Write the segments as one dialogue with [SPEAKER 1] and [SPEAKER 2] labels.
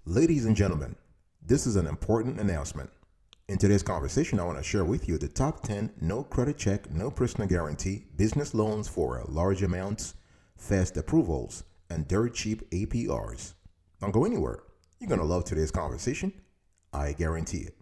[SPEAKER 1] Ladies and gentlemen, this is an important announcement. In today's conversation, I want to share with you the top 10 no credit check, no personal guarantee business loans for large amounts, fast approvals, and dirt cheap APRs. Don't go anywhere. You're going to love today's conversation. I guarantee it.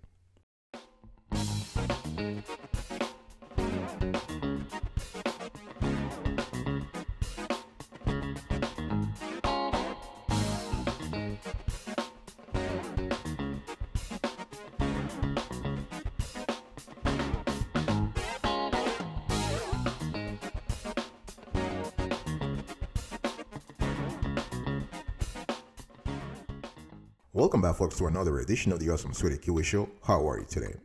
[SPEAKER 1] Welcome back, folks, to another edition of the Awesome Sweetie Kiwi Show. How are you today?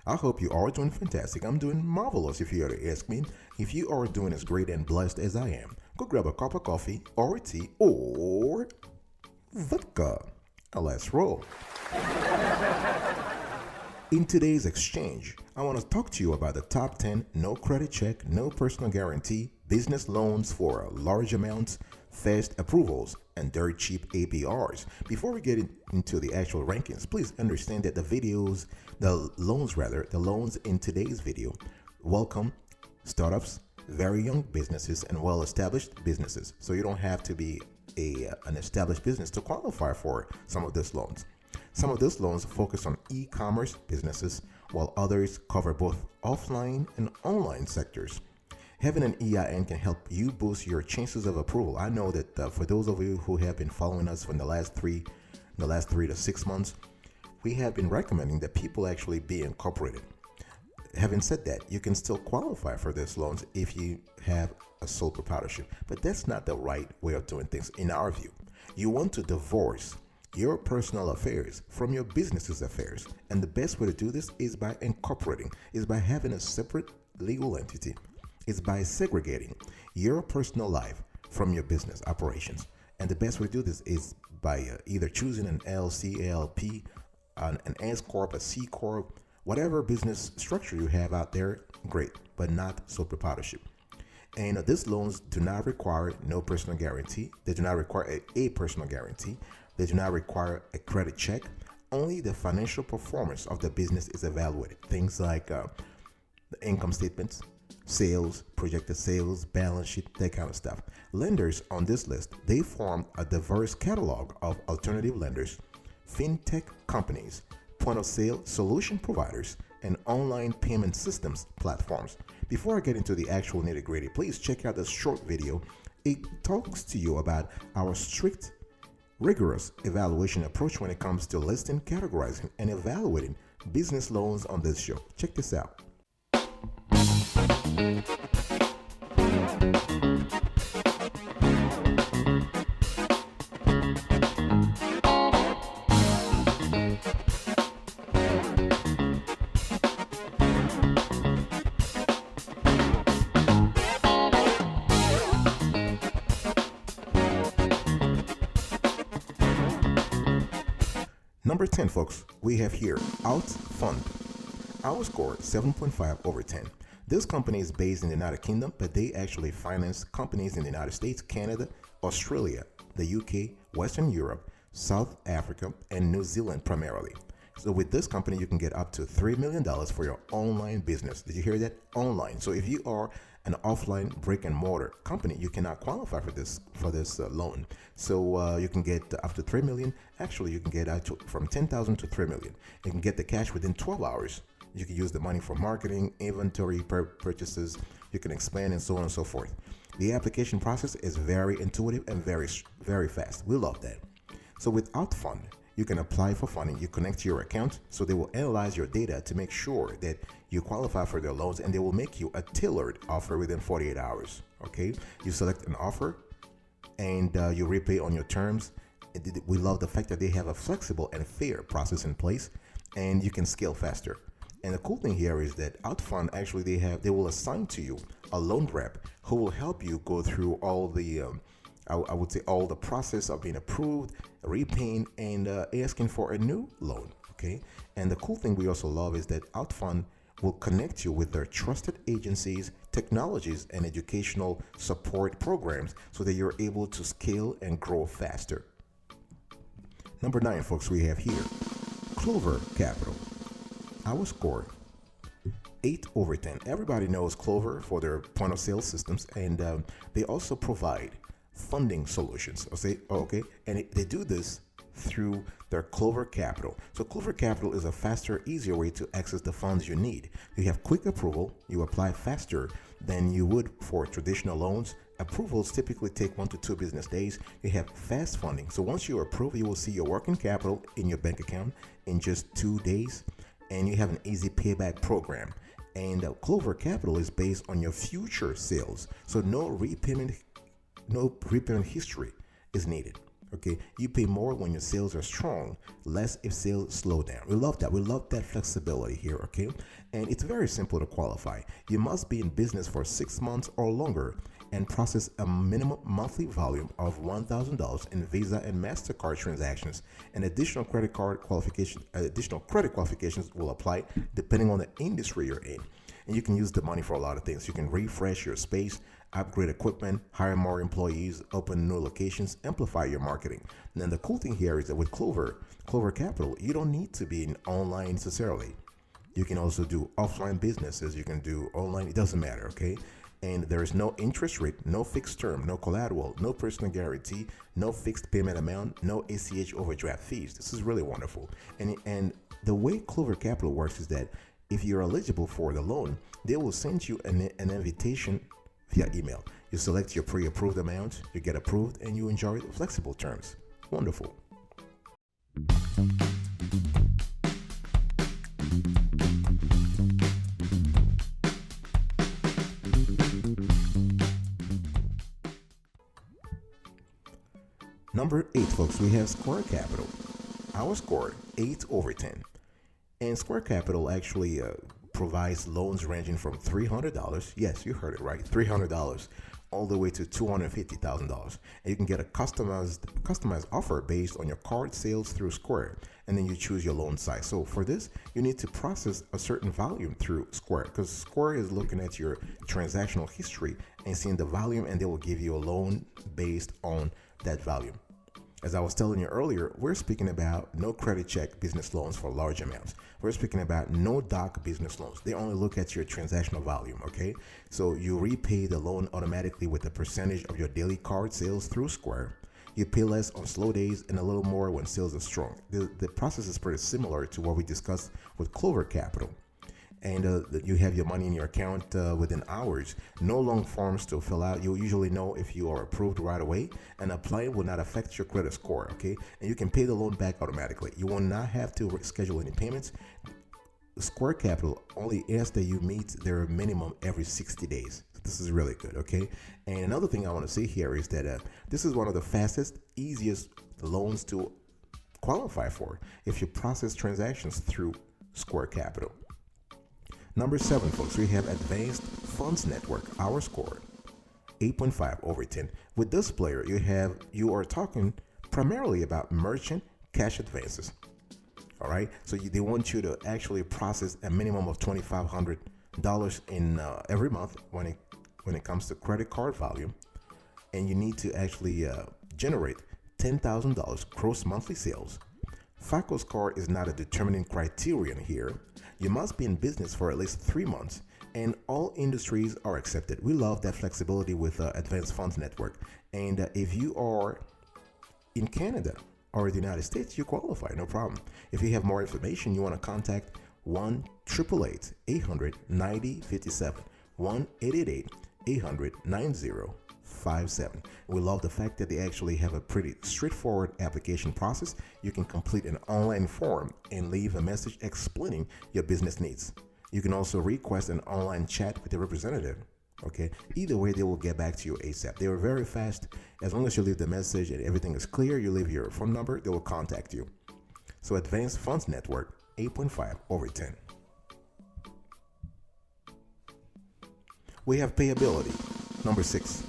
[SPEAKER 1] I hope you are doing fantastic. I'm doing marvelous if you are to ask me. If you are doing as great and blessed as I am, go grab a cup of coffee or tea or vodka. Now let's roll. In today's exchange, I want to talk to you about the top 10 no credit check, no personal guarantee business loans for large amounts, fast approvals, and dirt cheap APRs. Before we get into the actual rankings, please understand that the loans in today's video welcome startups, very young businesses, and well-established businesses. So you don't have to be an established business to qualify for some of these loans. Some of these loans focus on e-commerce businesses, while others cover both offline and online sectors. Having an EIN can help you boost your chances of approval. I know that for those of you who have been following us for the last 3 to 6 months, we have been recommending that people actually be incorporated. Having said that, you can still qualify for these loans if you have a sole proprietorship, but that's not the right way of doing things in our view. You want to divorce your personal affairs from your business's affairs, and the best way to do this is by incorporating, is by having a separate legal entity. It's by segregating your personal life from your business operations. And the best way to do this is by either choosing an LLC, LLP, an S Corp, a C Corp, whatever business structure you have out there, great, but not sole proprietorship. And these loans do not require no personal guarantee. They do not require a personal guarantee. They do not require a credit check. Only the financial performance of the business is evaluated. Things like the income statements, sales, projected sales, balance sheet, that kind of stuff. Lenders on this list, they form a diverse catalog of alternative lenders, fintech companies, point of sale solution providers, and online payment systems platforms. Before I get into the actual nitty-gritty, please check out this short video. It talks to you about our strict, rigorous evaluation approach when it comes to listing, categorizing, and evaluating business loans on this show. Check this out. Number 10, folks, we have here OutFund. Our score 7.5 over 10. This company is based in the United Kingdom, but they actually finance companies in the United States, Canada, Australia, the UK, Western Europe, South Africa, and New Zealand primarily. So with this company, you can get up to $3 million for your online business. Did you hear that? Online. So if you are an offline brick and mortar company, you cannot qualify for this loan. So you can get up to $3 million. Actually, you can get out to, from $10,000 to $3 million. You can get the cash within 12 hours. You can use the money for marketing, inventory purchases. You can expand and so on and so forth. The application process is very intuitive and very fast. We love that. So with OutFund, you can apply for funding. You connect to your account, so they will analyze your data to make sure that you qualify for their loans, and they will make you a tailored offer within 48 hours. Okay, you select an offer, and you repay on your terms. We love the fact that they have a flexible and fair process in place, and you can scale faster. And the cool thing here is that OutFund, actually they will assign to you a loan rep who will help you go through all the I would say all the process of being approved, repaying, and asking for a new loan. Okay, and the cool thing we also love is that OutFund will connect you with their trusted agencies, technologies, and educational support programs so that you're able to scale and grow faster. Number 9, folks, we have here Clover Capital. Our score 8/10. Everybody knows Clover for their point of sale systems, and they also provide funding solutions. Okay, and they do this through their Clover Capital. So Clover Capital is a faster, easier way to access the funds you need. You have quick approval. You apply faster than you would for traditional loans. Approvals typically take 1 to 2 business days. You have fast funding. So once you approve, you will see your working capital in your bank account in just 2 days, and you have an easy payback program. And Clover Capital is based on your future sales. So no repayment history is needed. Okay, you pay more when your sales are strong, less if sales slow down. We love that. We love that flexibility here. Okay, and it's very simple to qualify. You must be in business for 6 months or longer and process a minimum monthly volume of $1,000 in Visa and MasterCard transactions. And additional credit qualifications will apply depending on the industry you're in. And you can use the money for a lot of things. You can refresh your space, upgrade equipment, hire more employees, open new locations, amplify your marketing. And then the cool thing here is that with Clover Capital, you don't need to be in online necessarily. You can also do offline businesses. You can do online. It doesn't matter. Okay. And there is no interest rate, no fixed term, no collateral, no personal guarantee, no fixed payment amount, no ACH overdraft fees. This is really wonderful. And the way Clover Capital works is that if you're eligible for the loan, they will send you an invitation via email. You select your pre-approved amount, you get approved, and you enjoy flexible terms. Wonderful. Number 8, folks, we have Square Capital. Our score 8/10. And Square Capital actually provides loans ranging from $300, yes, you heard it right, $300, all the way to $250,000. And you can get a customized offer based on your card sales through Square, and then you choose your loan size. So for this, you need to process a certain volume through Square, because Square is looking at your transactional history and seeing the volume, and they will give you a loan based on that volume. As I was telling you earlier, we're speaking about no credit check business loans for large amounts. We're speaking about no doc business loans. They only look at your transactional volume, okay? So you repay the loan automatically with a percentage of your daily card sales through Square. You pay less on slow days and a little more when sales are strong. The process is pretty similar to what we discussed with Clover Capital. And you have your money in your account within hours. No long forms to fill out. You'll usually know if you are approved right away, and applying will not affect your credit score, okay? And you can pay the loan back automatically. You will not have to schedule any payments. Square Capital only asks that you meet their minimum every 60 days. So this is really good, okay? And another thing I want to say here is that this is one of the fastest, easiest loans to qualify for if you process transactions through Square Capital. Number 7, folks, we have Advanced Funds Network. Our score 8.5/10. With this player, you are talking primarily about merchant cash advances. All right, so they want you to actually process a minimum of $2,500 in every month when it comes to credit card volume, and you need to actually generate $10,000 gross monthly sales. FICO score is not a determining criterion here. You must be in business for at least 3 months, and all industries are accepted. We love that flexibility with Advanced Funds Network. And if you are in Canada or the United States, you qualify, no problem. If you have more information, you want to contact 1-888-800-9057, 1-888-800-9057. We love the fact that they actually have a pretty straightforward application process. You can complete an online form and leave a message explaining your business needs. You can also request an online chat with a representative. Okay, either way, they will get back to you ASAP. They are very fast. As long as you leave the message and everything is clear, you leave your phone number, they will contact you. So Advanced Funds Network, 8.5/10. We have Payability, number 6.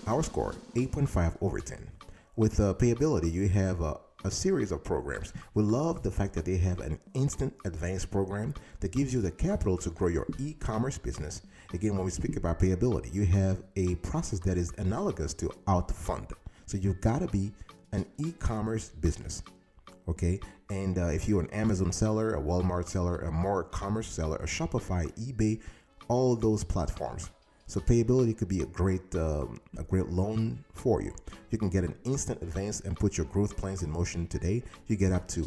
[SPEAKER 1] Our score, 8.5/10. With Payability, you have a series of programs. We love the fact that they have an instant advance program that gives you the capital to grow your e-commerce business. Again, when we speak about Payability, you have a process that is analogous to Outfund. So you've got to be an e-commerce business. Okay, and if you're an Amazon seller, a Walmart seller, a more commerce seller, a Shopify, eBay, all those platforms. So payability could be a great loan for you. You can get an instant advance and put your growth plans in motion today. You get up to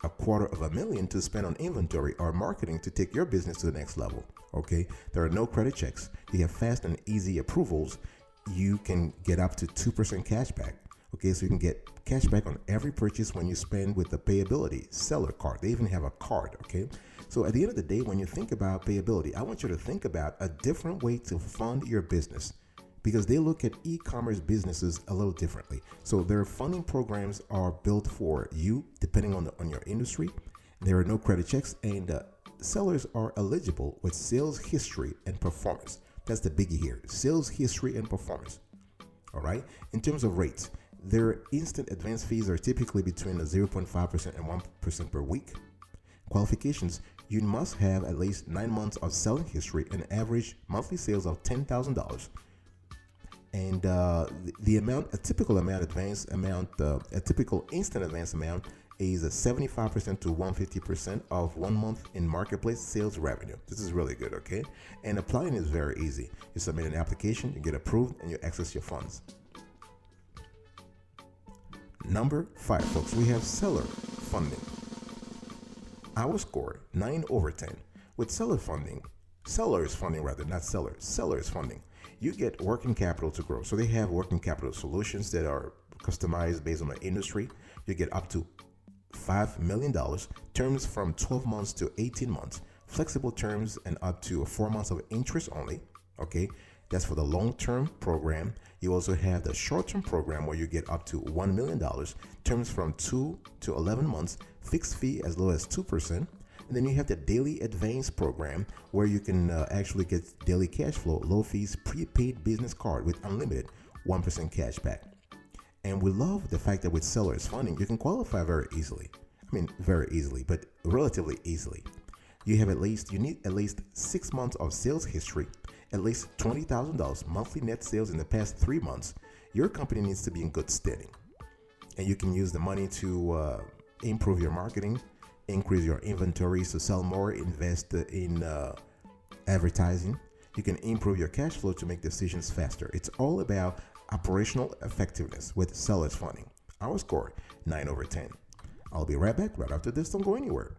[SPEAKER 1] $250,000 to spend on inventory or marketing to take your business to the next level. Okay, there are no credit checks. You have fast and easy approvals. You can get up to 2% cash back. Okay, so you can get cash back on every purchase when you spend with the payability seller card. They even have a card. Okay, so at the end of the day, when you think about payability, I want you to think about a different way to fund your business, because they look at e-commerce businesses a little differently. So their funding programs are built for you depending on your industry. There are no credit checks, and sellers are eligible with sales history and performance. That's the biggie here: sales history and performance. All right. In terms of rates, their instant advance fees are typically between 0.5% and 1% per week. Qualifications: you must have at least 9 months of selling history and average monthly sales of $10,000. And a typical instant advance amount is 75% to 150% of 1 month in marketplace sales revenue. This is really good, okay? And applying is very easy. You submit an application, you get approved, and you access your funds. Number 5, folks, we have seller funding. Our score 9/10. With sellers funding, you get working capital to grow. So they have working capital solutions that are customized based on the industry. You get up to $5 million, terms from 12 months to 18 months, flexible terms, and up to 4 months of interest only. Okay, that's for the long-term program. You also have the short-term program where you get up to $1 million, terms from 2 to 11 months, fixed fee as low as 2%. And then you have the daily advance program where you can actually get daily cash flow, low fees, prepaid business card with unlimited 1% cash back. And we love the fact that with sellers funding, you can qualify very easily. I mean, very easily, but relatively easily. You need at least 6 months of sales history, at least $20,000 monthly net sales in the past 3 months. Your company needs to be in good standing. And you can use the money to improve your marketing, increase your inventories to sell more, invest in advertising. You can improve your cash flow to make decisions faster. It's all about operational effectiveness with sellers funding. Our score 9/10. I'll be right back right after this. Don't go anywhere.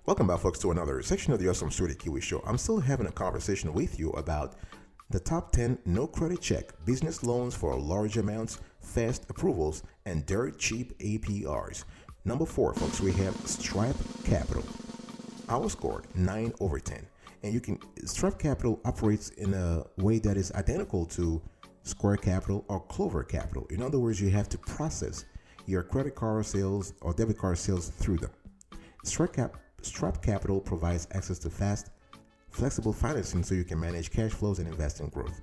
[SPEAKER 1] Welcome back, folks, to another section of the Awesome Studio Kiwi Show. I'm still having a conversation with you about the top 10 no credit check business loans for large amounts, fast approvals, and dirt cheap APRs. Number 4, folks, we have Stripe Capital. Our score 9/10. And Stripe Capital operates in a way that is identical to Square Capital or Clover Capital. In other words, you have to process your credit card sales or debit card sales through them. Stripe Capital provides access to fast, flexible financing so you can manage cash flows and invest in growth.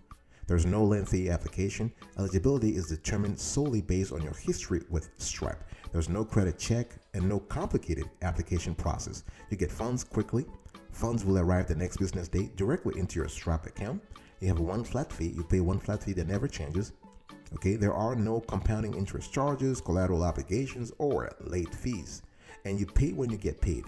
[SPEAKER 1] There's no lengthy application. Eligibility is determined solely based on your history with Stripe. There's no credit check and no complicated application process. You get funds quickly. Funds will arrive the next business day directly into your Stripe account. You have one flat fee. You pay one flat fee that never changes. Okay, there are no compounding interest charges, collateral obligations, or late fees. And you pay when you get paid.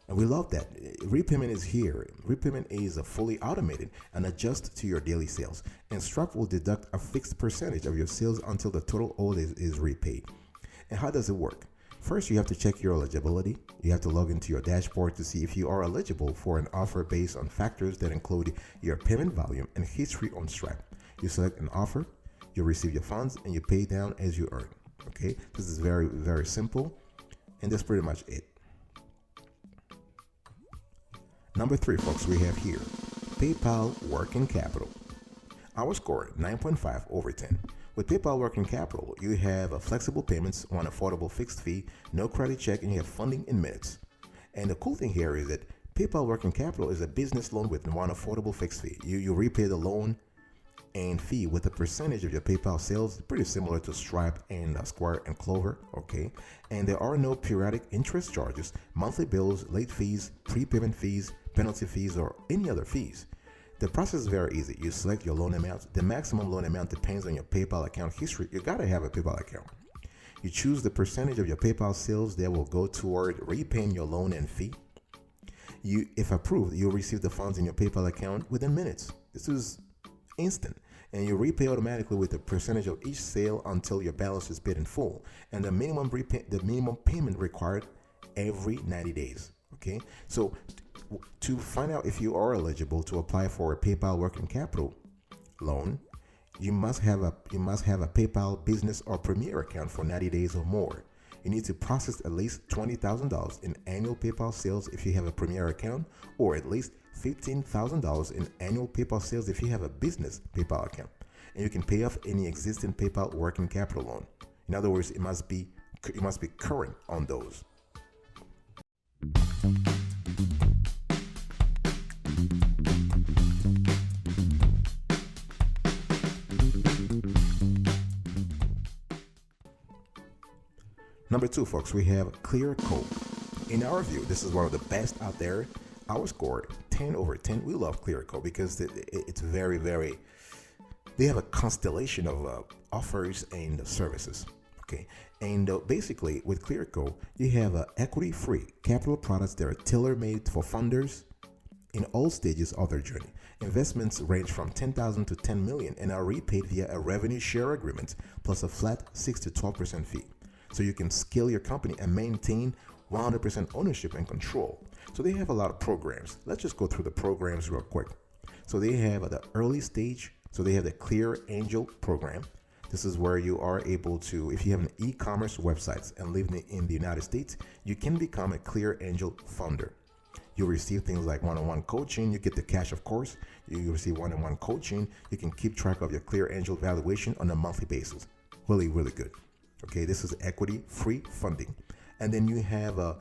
[SPEAKER 1] And we love that. Repayment is here. Repayment is fully automated and adjusts to your daily sales. And Stripe will deduct a fixed percentage of your sales until the total owed is repaid. And how does it work? First, you have to check your eligibility. You have to log into your dashboard to see if you are eligible for an offer based on factors that include your payment volume and history on Stripe. You select an offer, you receive your funds, and you pay down as you earn. Okay, this is very, very simple. And that's pretty much it. Number 3, folks, we have here PayPal Working Capital. Our score 9.5/10. With PayPal Working Capital, you have flexible payments, one affordable fixed fee, no credit check, and you have funding in minutes. And the cool thing here is that PayPal Working Capital is a business loan with one affordable fixed fee. You repay the loan and fee with a percentage of your PayPal sales, pretty similar to Stripe and Square and Clover, okay? And there are no periodic interest charges, monthly bills, late fees, prepayment fees, penalty fees, or any other fees. The process is very easy. You select your loan amount. The maximum loan amount depends on your PayPal account history. You gotta have a PayPal account. You choose the percentage of your PayPal sales that will go toward repaying your loan and fee. If approved, you'll receive the funds in your PayPal account within minutes. This is instant, and you repay automatically with a percentage of each sale until your balance is paid in full, and the minimum payment required every 90 days. Okay, so to find out if you are eligible to apply for a PayPal working capital loan, you must have a PayPal business or premier account for 90 days or more. You need to process at least $20,000 in annual PayPal sales if you have a premier account, or at least $15,000 in annual PayPal sales if you have a business PayPal account. And you can pay off any existing PayPal working capital loan. In other words, you must be current on those. Number 2, folks, we have Clear Code. In our view, this is one of the best out there. Our score 10 over 10. We love Clear Code because it's very, very, they have a constellation of offers and services. Okay, and basically with Clear Code, you have equity-free capital products that are tailor-made for funders in all stages of their journey. Investments range from $10,000 to $10 million and are repaid via a revenue share agreement plus a flat 6 to 12% fee. So you can scale your company and maintain 100% ownership and control. So they have a lot of programs. Let's just go through the programs real quick. So they have the early stage. So they have the Clear Angel program. This is where you are able to, if you have an e-commerce website and live in the United States, you can become a Clear Angel funder. You receive things like one-on-one coaching. You get the cash, of course. You receive one-on-one coaching. You can keep track of your Clear Angel valuation on a monthly basis. Really, really good. Okay, this is equity-free funding. And then you have a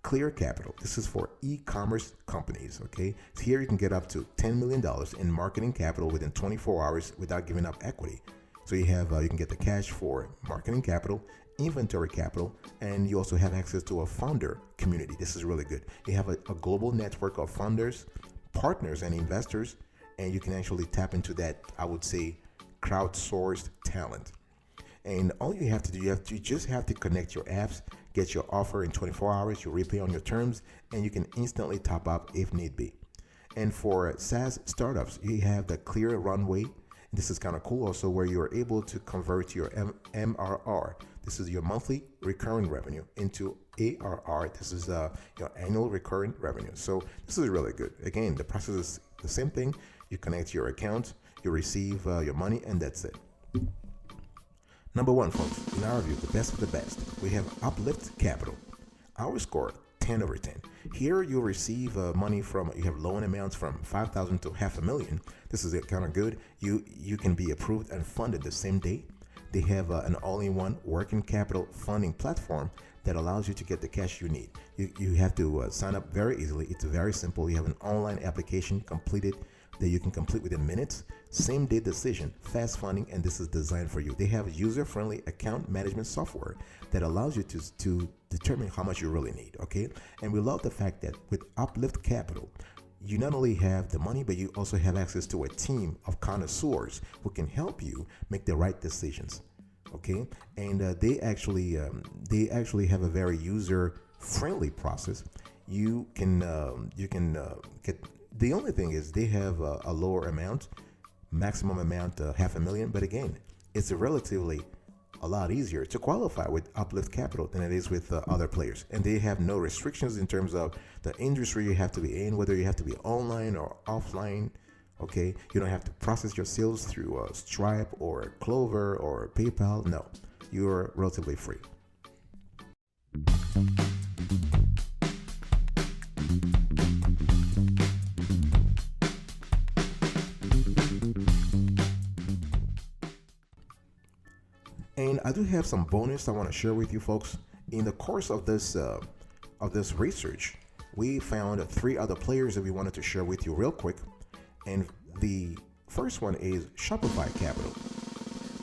[SPEAKER 1] Clear Capital. This is for e-commerce companies. Okay, so here you can get up to $10 million in marketing capital within 24 hours without giving up equity. So you have you can get the cash for marketing capital, inventory capital, and you also have access to a founder community. This is really good. You have a global network of founders, partners, and investors, and you can actually tap into that, I would say, crowdsourced talent. And all you have to do, you just have to connect your apps, get your offer in 24 hours, you repay on your terms, and you can instantly top up if need be. And for SaaS startups, you have the Clear Runway. This is kind of cool also, where you're able to convert your MRR. This is your monthly recurring revenue into ARR. This is your annual recurring revenue. So this is really good. Again, the process is the same thing. You connect your account, you receive your money, and that's it. Number 1, folks, in our view, the best of the best, we have Uplift Capital. Our score, 10 over 10. Here you'll receive money from, you have loan amounts from $5,000 to $500,000. This is kind of good. You can be approved and funded the same day. They have an all-in-one working capital funding platform that allows you to get the cash you need. You have to sign up very easily. It's very simple. You have an online application completed that you can complete within minutes. Same day decision, fast funding, and this is designed for you. They have user-friendly account management software that allows you to determine how much you really need, okay? And we love the fact that with Uplift Capital, you not only have the money, but you also have access to a team of connoisseurs who can help you make the right decisions, okay? And they actually have a very user-friendly process. You can get. The only thing is they have a lower amount, maximum amount $500,000, but again, it's relatively a lot easier to qualify with Uplift Capital than it is with other players. And they have no restrictions in terms of the industry you have to be in, whether you have to be online or offline. Okay, you don't have to process your sales through Stripe or Clover or PayPal. No, you're relatively free. And I do have some bonus I want to share with you folks. In the course of this research, we found 3 other players that we wanted to share with you real quick. And the First one is Shopify Capital.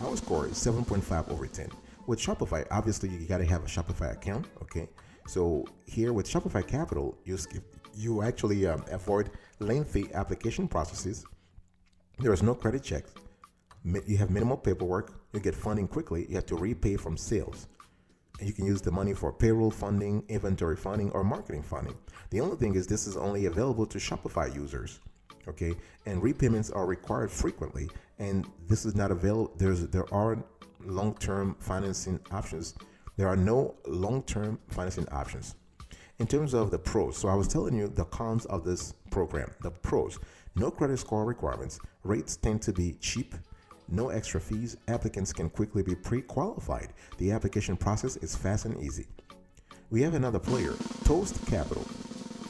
[SPEAKER 1] Our score is 7.5 over 10. With Shopify, obviously you got to have a Shopify account, okay? So here with Shopify Capital, you actually avoid lengthy application processes. There is no credit checks. You have minimal paperwork. You get funding quickly. You have to repay from sales. And you can use the money for payroll funding, inventory funding, or marketing funding. The only thing is this is only available to Shopify users, okay? And repayments are required frequently, and this is not available. There are long-term financing options. There are no long-term financing options. In terms of the pros, so I was telling you the cons of this program. The pros: no credit score requirements, rates tend to be cheap, no extra fees, applicants can quickly be pre-qualified, the application process is fast and easy. We have another player, Toast Capital.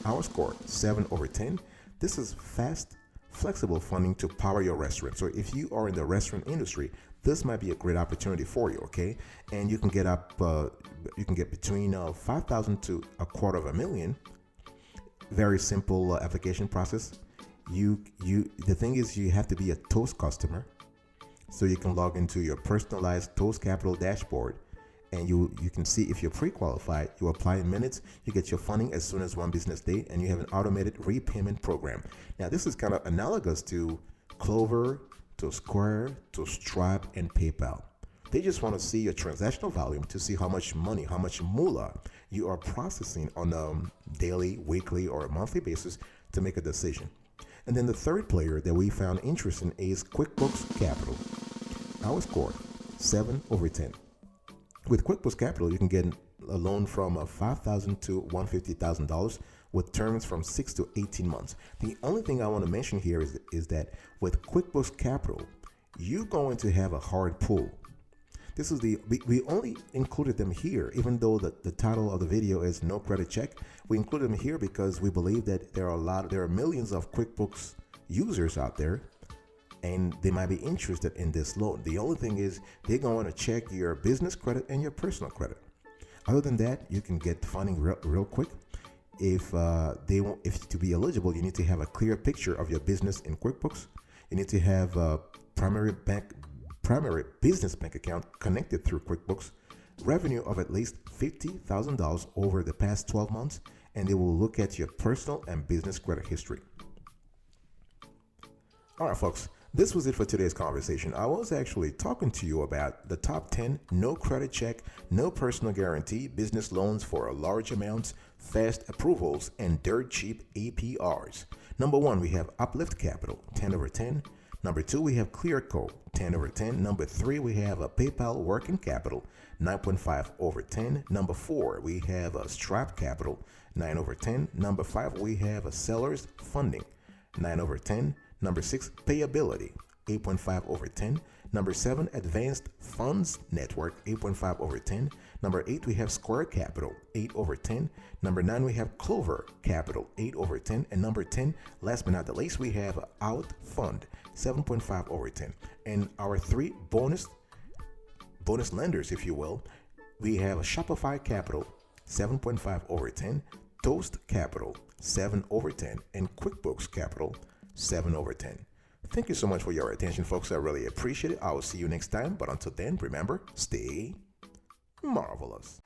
[SPEAKER 1] Our score, 7 over 10. This is fast, flexible funding to power your restaurant. So if you are in the restaurant industry, this might be a great opportunity for you, okay? And you can get between $5,000 to $250,000. Very simple application process. The thing is, you have to be a Toast customer, so you can log into your personalized Toast Capital dashboard, and you can see if you're pre-qualified. You apply in minutes, you get your funding as soon as one business day, and you have an automated repayment program. Now, this is kind of analogous to Clover, to Square, to Stripe, and PayPal. They just want to see your transactional volume to see how much money, how much moolah you are processing on a daily, weekly, or a monthly basis to make a decision. And then the third player that we found interesting is QuickBooks Capital. Our score, 7 over 10. With QuickBooks Capital, you can get a loan from $5,000 to $150,000 with terms from 6 to 18 months. The only thing I want to mention here is that with QuickBooks Capital, you're going to have a hard pull. This is we only included them here, even though the title of the video is No Credit Check. We included them here because we believe that there are millions of QuickBooks users out there, and they might be interested in this loan. The only thing is they're going to check your business credit and your personal credit. Other than that, you can get funding real quick. If to be eligible, you need to have a clear picture of your business in QuickBooks. You need to have a primary business bank account connected through QuickBooks, revenue of at least $50,000 over the past 12 months, and they will look at your personal and business credit history. All right, folks, this was it for today's conversation. I was actually talking to you about the top 10 no credit check, no personal guarantee business loans for large amounts, fast approvals, and dirt cheap APRs. Number 1, we have Uplift Capital, 10 over 10. Number 2, we have Clearco, 10 over 10. Number 3, we have a PayPal Working Capital, 9.5 over 10. Number 4, we have a Stripe Capital, 9 over 10. Number 5, we have a Sellers Funding, 9 over 10. Number 6, Payability, 8.5 over 10. Number 7, Advanced Funds Network, 8.5 over 10. Number 8, we have Square Capital, 8 over 10. Number 9, we have Clover Capital, 8 over 10. And number 10, last but not the least, we have Out Fund, 7.5 over 10. And our 3 bonus lenders, if you will, we have Shopify Capital, 7.5 over 10, Toast Capital, 7 over 10, and QuickBooks Capital, 7 over 10. Thank you so much for your attention, folks. I really appreciate it. I will see you next time. But until then, remember, stay marvelous.